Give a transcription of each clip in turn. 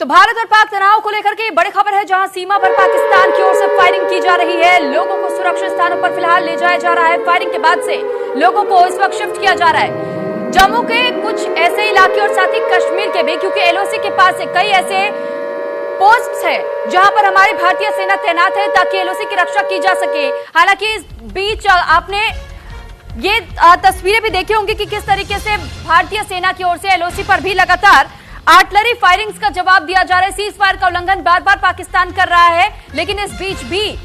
तो भारत और पाक तनाव को लेकर के बड़ी खबर है, जहां सीमा पर पाकिस्तान की ओर से फायरिंग की जा रही है। लोगों को सुरक्षित स्थानों पर फिलहाल ले जाया जा रहा है। फायरिंग के बाद से लोगों को इस वक्त शिफ्ट किया जा रहा है जम्मू के कुछ ऐसे इलाके और साथ ही कश्मीर के भी, क्योंकि एलओसी के पास कई ऐसे पोस्ट है जहां पर हमारी भारतीय सेना तैनात है ताकि एलओसी की रक्षा की जा सके। हालांकि इस बीच आपने ये तस्वीरें भी देखी होंगी कि किस तरीके से भारतीय सेना की ओर से एलओसी पर भी लगातार आर्टिलरी फायरिंग्स का जवाब दिया जा रहा है। सीज फायर का उल्लंघन बार बार पाकिस्तान कर रहा है, लेकिन इस बीच भी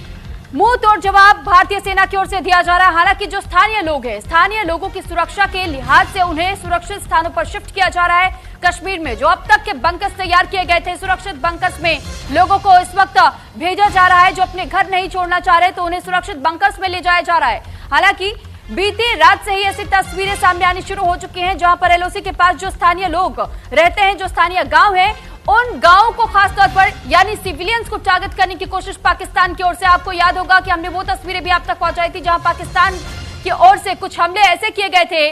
मुंह तोड़ जवाब भारतीय सेना की ओर से दिया जा रहा है। हालांकि जो स्थानीय लोग हैं, स्थानीय लोगों की सुरक्षा के लिहाज से उन्हें सुरक्षित स्थानों पर शिफ्ट किया जा रहा है। कश्मीर में जो अब तक के बंकर्स तैयार किए गए थे, सुरक्षित बंकर्स में लोगों को इस वक्त भेजा जा रहा है। जो अपने घर नहीं छोड़ना चाह रहे तो उन्हें सुरक्षित बंकर्स में ले जाया जा रहा है। हालांकि बीती रात से ही ऐसी तस्वीरें सामने आनी शुरू हो चुकी हैं जहां पर एलओसी के पास जो स्थानीय लोग रहते हैं, जो स्थानीय गांव हैं, उन गांवों को खासतौर पर यानी सिविलियंस को टारगेट करने की कोशिश पाकिस्तान की ओर से। आपको याद होगा कि हमने वो तस्वीरें भी आप तक पहुंचाई थी जहां पाकिस्तान की ओर से कुछ हमले ऐसे किए गए थे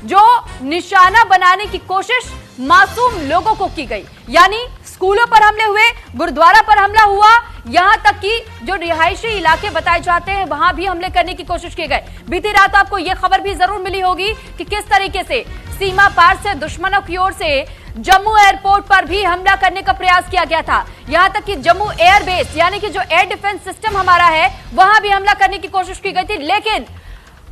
जो निशाना बनाने की कोशिश मासूम लोगों को की गई। यानी स्कूलों पर हमले हुए, गुरुद्वारा पर हमला हुआ, यहां तक कि जो रिहायशी इलाके बताए जाते हैं वहां भी हमले करने की कोशिश की गई। बीती रात आपको यह खबर भी जरूर मिली होगी कि किस तरीके से सीमा पार से दुश्मनों की ओर से जम्मू एयरपोर्ट पर भी हमला करने का प्रयास किया गया था। यहां तक कि जम्मू एयरबेस यानी कि जो एयर डिफेंस सिस्टम हमारा है वहां भी हमला करने की कोशिश की गई थी, लेकिन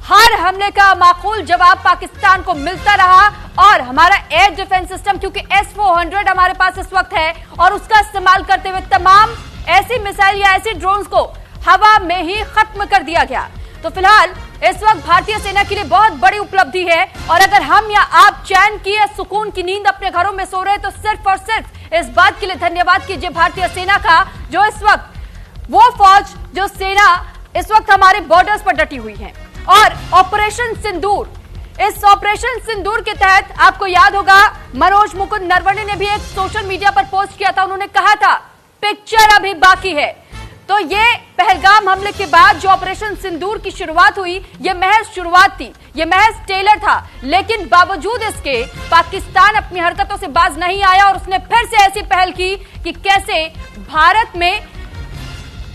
हर हमले का माकूल जवाब पाकिस्तान को मिलता रहा। और हमारा एयर डिफेंस सिस्टम, क्योंकि S-400 हमारे पास इस वक्त है, और उसका इस्तेमाल करते हुए तमाम ऐसी मिसाइल या ऐसे ड्रोन्स को हवा में ही खत्म कर दिया गया। तो फिलहाल इस वक्त भारतीय सेना के लिए बहुत बड़ी उपलब्धि है। और अगर हम या आप चैन की या सुकून की नींद अपने घरों में सो रहे हैं तो सिर्फ और सिर्फ इस बात के लिए धन्यवाद कीजिए भारतीय सेना का, जो इस वक्त वो फौज, जो सेना इस वक्त हमारे बॉर्डर्स पर डटी हुई है। और ऑपरेशन सिंदूर, इस ऑपरेशन सिंदूर के तहत आपको याद होगा मनोज मुकुंद नरवणे ने भी एक सोशल मीडिया पर पोस्ट किया था। उन्होंने कहा था पिक्चर अभी बाकी है। तो ये पहलगाम हमले के बाद जो ऑपरेशन सिंदूर की शुरुआत हुई, ये महज शुरुआत थी, ये महज ट्रेलर था, लेकिन बावजूद इसके पाकिस्तान अपनी हरकतों से बाज नहीं आया और उसने फिर से ऐसी पहल की कि कैसे भारत में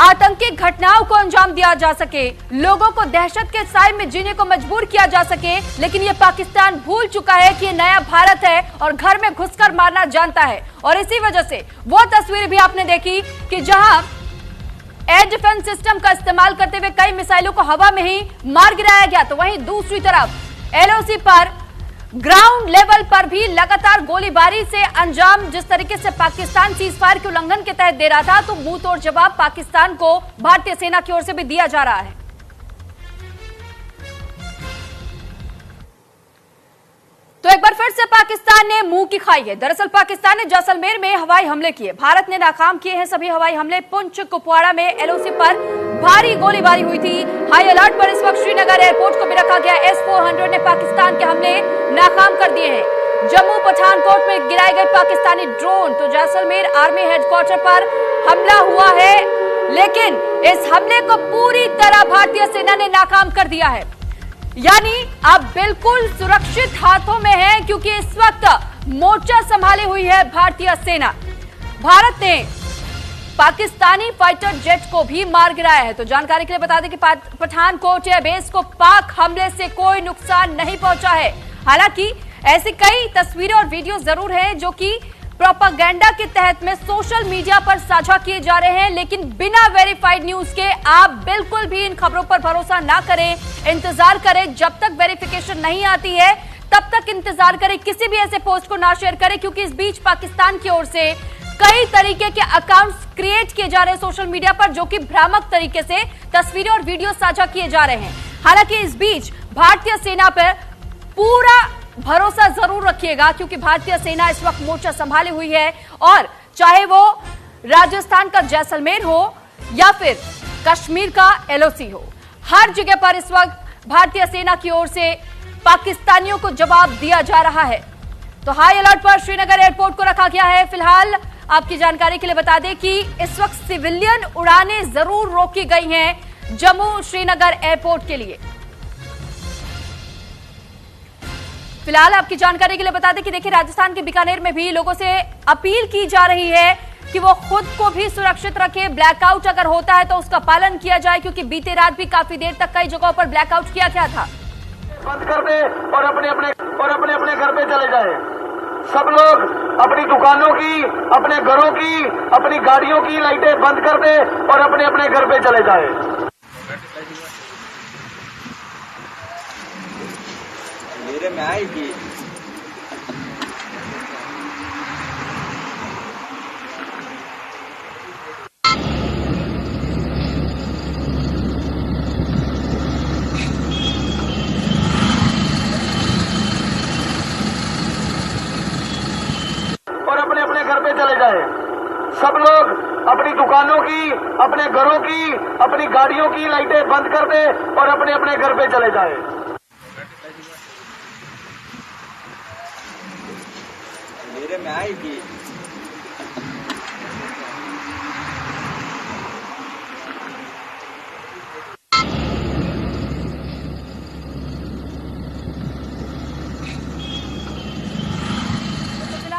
आतंकी घटनाओं को अंजाम दिया जा सके, लोगों को दहशत के साए में जीने को मजबूर किया जा सके। लेकिन ये पाकिस्तान भूल चुका है कि ये नया भारत है और घर में घुसकर मारना जानता है। और इसी वजह से वो तस्वीर भी आपने देखी कि जहां एयर डिफेंस सिस्टम का इस्तेमाल करते हुए कई मिसाइलों को हवा में ही मार गिराया गया, तो वहीं दूसरी तरफ एलओसी पर ग्राउंड लेवल पर भी लगातार गोलीबारी से अंजाम जिस तरीके से पाकिस्तान सीज फायर के उल्लंघन के तहत दे रहा था, तो मुंह तोड़ जवाब पाकिस्तान को भारतीय सेना की ओर से भी दिया जा रहा है। तो एक बार फिर से पाकिस्तान ने मुंह की खाई है। दरअसल पाकिस्तान ने जैसलमेर में हवाई हमले किए, भारत ने नाकाम किए हैं सभी हवाई हमले। पुंछ कुपवाड़ा में एलओसी पर भारी गोलीबारी हुई थी। हाई अलर्ट पर इस वक्त श्रीनगर एयरपोर्ट को भी रखा गया। S-400 ने पाकिस्तान के हमले नाकाम कर दिए हैं। जम्मू पठानकोट में गिराए गए पाकिस्तानी ड्रोन, तो जैसलमेर आर्मी हेडक्वार्टर पर हमला हुआ है, लेकिन इस हमले को पूरी तरह भारतीय सेना ने नाकाम कर दिया है। यानी आप बिल्कुल सुरक्षित हाथों में हैं, क्योंकि इस वक्त मोर्चा संभाली हुई है भारतीय सेना। भारत ने पाकिस्तानी फाइटर जेट को भी मार गिराया है। तो जानकारी के लिए बता दें कि पठानकोट एयरबेस को पाक हमले से कोई नुकसान नहीं पहुंचा है। हालांकि ऐसी कई तस्वीरें और वीडियो जरूर हैं जो कि प्रोपेगेंडा के तहत में सोशल मीडिया पर साझा किए जा रहे हैं, लेकिन बिना वेरीफाइड न्यूज के आप बिल्कुल भी इन खबरों पर भरोसा ना करें। इंतजार करें, जब तक वेरिफिकेशन नहीं आती है तब तक इंतजार करें, किसी भी ऐसे पोस्ट को ना शेयर करें, क्योंकि इस बीच पाकिस्तान की ओर से कई तरीके के अकाउंट्स क्रिएट किए जा रहे हैं सोशल मीडिया पर, जो कि भ्रामक तरीके से तस्वीरें और वीडियो साझा किए जा रहे हैं। हालांकि इस बीच भारतीय सेना पर पूरा भरोसा जरूर रखिएगा, क्योंकि भारतीय सेना इस वक्त मोर्चा संभाली हुई है। और चाहे वो राजस्थान का जैसलमेर हो या फिर कश्मीर का एलओसी हो, हर जगह पर इस वक्त भारतीय सेना की ओर से पाकिस्तानियों को जवाब दिया जा रहा है। तो हाई अलर्ट पर श्रीनगर एयरपोर्ट को रखा गया है। फिलहाल आपकी जानकारी के लिए बता दें कि इस वक्त सिविलियन उड़ानें जरूर रोकी गई हैं जम्मू श्रीनगर एयरपोर्ट के लिए। फिलहाल आपकी जानकारी के लिए बता दें कि देखिए राजस्थान के बीकानेर में भी लोगों से अपील की जा रही है कि वो खुद को भी सुरक्षित रखे। ब्लैकआउट अगर होता है तो उसका पालन किया जाए, क्योंकि बीती रात भी काफी देर तक कई जगहों पर ब्लैकआउट किया गया था। बंद कर दे और अपने अपने घर पे चले जाए। सब लोग अपनी दुकानों की, अपने घरों की, अपनी गाड़ियों की लाइटें बंद कर दे और अपने अपने घर पे चले जाए। मेरे में आएगी और अपने अपने घर पे चले जाए। सब लोग अपनी दुकानों की, अपने घरों की, अपनी गाड़ियों की लाइटें बंद कर दे और अपने अपने घर पे चले जाए। मेरे में आएगी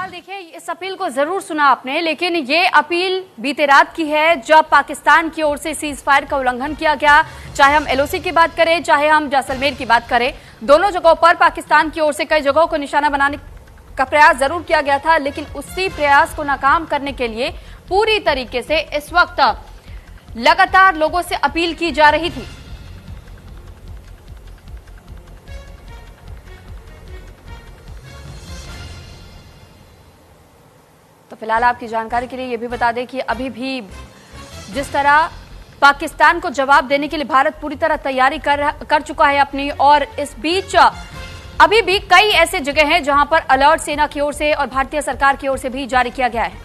देखिए इस अपील को जरूर सुना आपने, लेकिन ये अपील बीते रात की है जब पाकिस्तान की ओर से सीज फायर का उल्लंघन किया गया। चाहे हम एलओसी की बात करें, चाहे हम जैसलमेर की बात करें, दोनों जगहों पर पाकिस्तान की ओर से कई जगहों को निशाना बनाने का प्रयास जरूर किया गया था, लेकिन उसी प्रयास को नाकाम करने के लिए पूरी तरीके से इस वक्त लगातार लोगों से अपील की जा रही थी। तो फिलहाल आपकी जानकारी के लिए यह भी बता दें कि अभी भी जिस तरह पाकिस्तान को जवाब देने के लिए भारत पूरी तरह तैयारी कर चुका है अपनी, और इस बीच अभी भी कई ऐसे जगह हैं जहां पर अलर्ट सेना की ओर से और भारतीय सरकार की ओर से भी जारी किया गया है।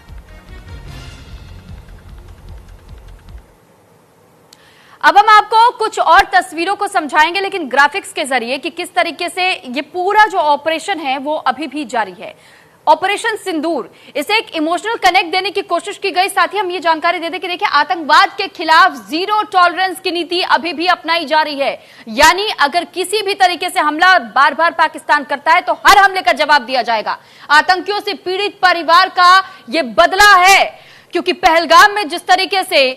अब हम आपको कुछ और तस्वीरों को समझाएंगे, लेकिन ग्राफिक्स के जरिए कि किस तरीके से ये पूरा जो ऑपरेशन है वो अभी भी जारी है। ऑपरेशन सिंदूर, इसे एक इमोशनल कनेक्ट देने की कोशिश की गई। साथ ही हम ये जानकारी दे दें कि देखिए आतंकवाद के खिलाफ जीरो टॉलरेंस की नीति अभी भी अपनाई जा रही है। यानी अगर किसी भी तरीके से हमला बार बार पाकिस्तान करता है तो हर हमले का जवाब दिया जाएगा। आतंकियों से पीड़ित परिवार का ये बदला है, क्योंकि पहलगाम में जिस तरीके से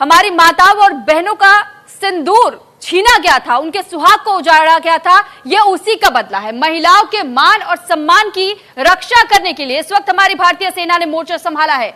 हमारी माताओं और बहनों का सिंदूर छीना गया था, उनके सुहाग को उजाड़ा गया था, यह उसी का बदला है। महिलाओं के मान और सम्मान की रक्षा करने के लिए इस वक्त हमारी भारतीय सेना ने मोर्चा संभाला है।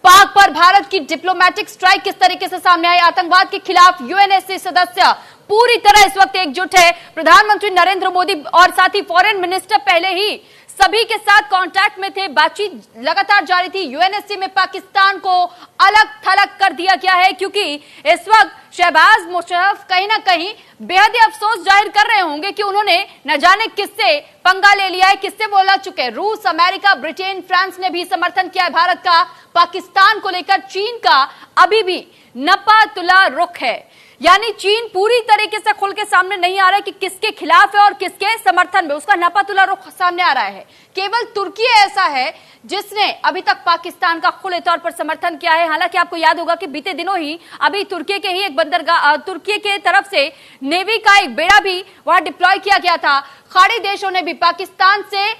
पाक पर भारत की डिप्लोमेटिक स्ट्राइक किस तरीके से सामने आई, आतंकवाद के खिलाफ यूएनएससी सदस्य पूरी तरह इस वक्त एकजुट है। प्रधानमंत्री नरेंद्र मोदी और साथ ही फॉरेन मिनिस्टर पहले ही सभी के साथ कांटेक्ट में थे, बातचीत लगातार जारी थी। यूएनएससी में पाकिस्तान को अलग थलग कर दिया गया है, क्योंकि इस वक्त शहबाज मुशर्रफ कहीं ना कहीं बेहद अफसोस जाहिर कर रहे होंगे कि उन्होंने न जाने किससे पंगा ले लिया है, किससे बोला चुके। रूस, अमेरिका, ब्रिटेन, फ्रांस ने भी समर्थन किया है भारत का। पाकिस्तान को लेकर चीन का अभी भी नपा तुला रुख है, यानी चीन पूरी तरीके से खुल के सामने नहीं आ रहा है कि किसके खिलाफ है और किसके समर्थन में, उसका नपातुला रुख सामने आ रहा है। केवल तुर्की ऐसा है जिसने अभी तक पाकिस्तान का खुले तौर पर समर्थन किया है। हालांकि आपको याद होगा कि बीते दिनों ही अभी तुर्की के ही एक बंदरगाह, तुर्की के तरफ से नेवी का एक बेड़ा भी वहां डिप्लॉय किया गया था। खाड़ी देशों ने भी पाकिस्तान से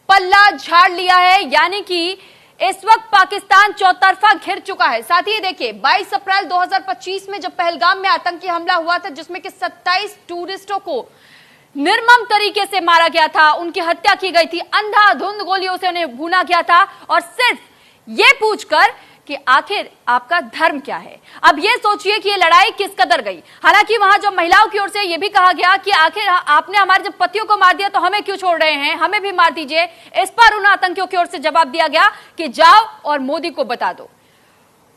पल्ला झाड़ लिया है, यानी कि इस वक्त पाकिस्तान चौतरफा घिर चुका है। साथ ही देखिए 22 अप्रैल 2025 में जब पहलगाम में आतंकी हमला हुआ था, जिसमें कि 27 टूरिस्टों को निर्मम तरीके से मारा गया था, उनकी हत्या की गई थी, अंधाधुंध गोलियों से उन्हें भूना गया था, और सिर्फ ये पूछकर कि आखिर आपका धर्म क्या है। अब ये सोचिए कि ये लड़ाई किस कदर गई। हालांकि वहां जो महिलाओं की ओर से ये भी कहा गया कि आखिर आपने हमारे जब पतियों को मार दिया तो हमें क्यों छोड़ रहे हैं, हमें भी मार दीजिए। इस पर उन आतंकियों की ओर से जवाब दिया गया कि जाओ और मोदी को बता दो।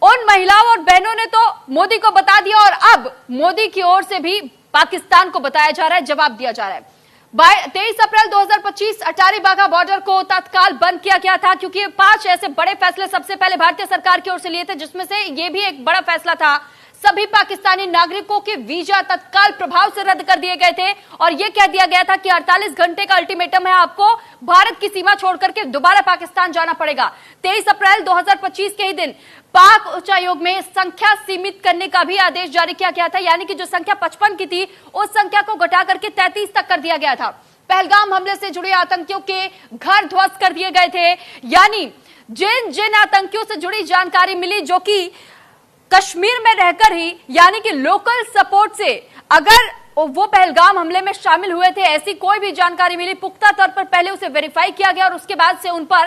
उन महिलाओं और बहनों ने तो मोदी को बता दिया, और अब मोदी की ओर से भी पाकिस्तान को बताया जा रहा है, जवाब दिया जा रहा है। 23 अप्रैल 2025 अटारी बाघा बॉर्डर को तत्काल बंद किया गया था, क्योंकि 5 ऐसे बड़े फैसले सबसे पहले भारतीय सरकार की ओर से लिए थे, जिसमें से यह भी एक बड़ा फैसला था। सभी पाकिस्तानी नागरिकों के वीजा तत्काल प्रभाव से रद्द कर दिए गए थे, और यह कह दिया गया था कि 48 घंटे का अल्टीमेटम है, आपको भारत की सीमा छोड़ करके दोबारा पाकिस्तान जाना पड़ेगा। 23 अप्रैल 2025 के ही दिन पाक उच्चायोग में संख्या सीमित करने का भी आदेश जारी किया गया था, यानी कि जो संख्या 55 की थी उस संख्या को घटा करके 33 तक कर दिया गया था। पहलगाम हमले से जुड़े आतंकियों के घर ध्वस्त कर दिए गए थे। यानी जिन जिन आतंकियों से जुड़ी जानकारी मिली, जो कि कश्मीर में रहकर ही यानी कि लोकल सपोर्ट से अगर वो पहलगाम हमले में शामिल हुए थे, ऐसी कोई भी जानकारी मिली, पुख्ता तौर पर पहले उसे वेरीफाई किया गया और उसके बाद से उन पर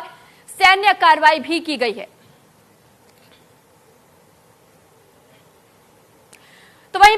सैन्य कार्रवाई भी की गई है। तो वहीं